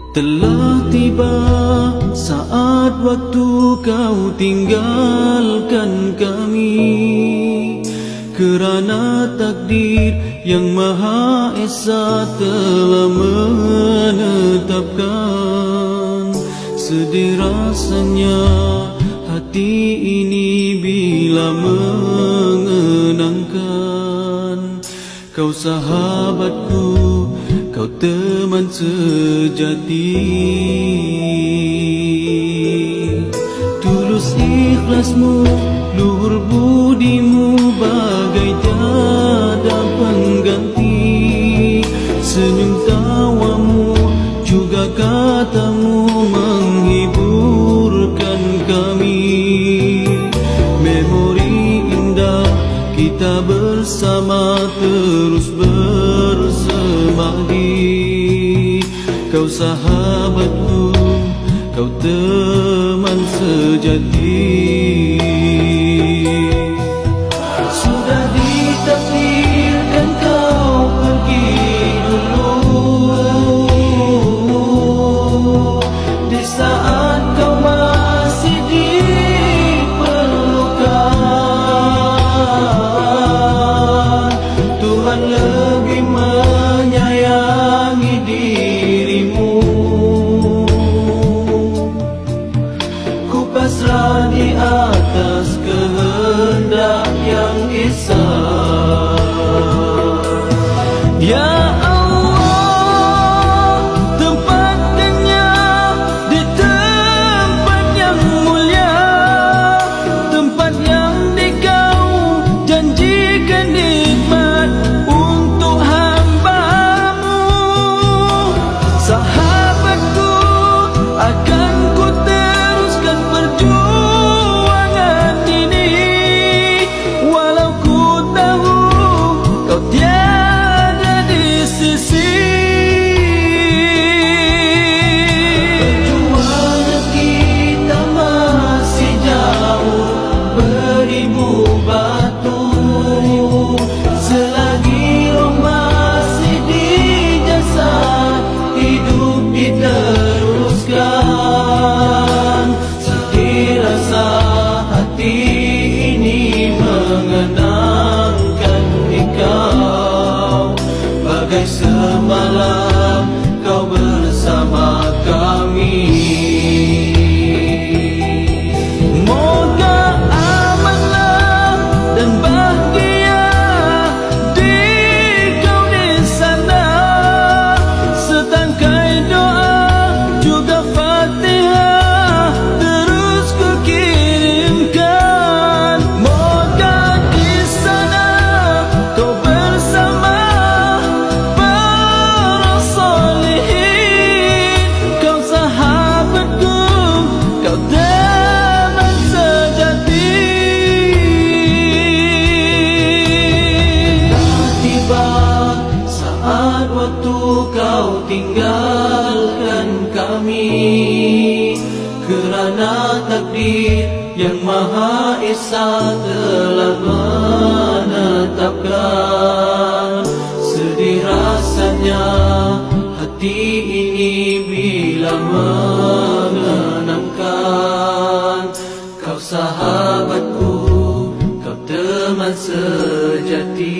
Telah tiba saat waktu kau tinggalkan kami, kerana takdir yang Maha Esa telah menetapkan. Sedih rasanya hati ini bila mengenangkan kau sahabatku, kau teman sejati. Tulus ikhlasmu, luhur budimu, bagai tiada pengganti. Senyum tawamu, juga katamu menghiburkan kami. Memori indah kita bersama terus bersemadi. Kau sahabatku, kau teman sejati. Sudah ditakdirkan kau pergi dulu, di saat kau masih diperlukan. Tuhan lebih menyayangi dirimu. Ku pasrah di atas kehendak yang esa. Ya Allah, tempatkannya di tempat yang mulia, tempat yang dikau janjikan nikmat untuk hamba-Mu. Sahabatku, akan ku teruskan perjuangan ini, walau ku tahu kau tiada di sisi. Perjuangan kita masih jauh beribu batu, selagi roh masih di jasad, hidup diteruskan. Sedih rasa hati ini mengenangkan engkau, bagai semalam kau bersama kami. Moga amanlah dan bahagia di kau di sana. Setangkai doa juga Fatihah terus ku kirimkan. Moga di sana kau bersama para solehin. Kau sahabatku, kau teman sejati. Tiba saat waktu kau tinggalkan kami, kerana takdir yang Maha Esa telah menetapkan. Sedih rasanya hati ini bila mengenangkan kau sahabatku, kau teman sejati.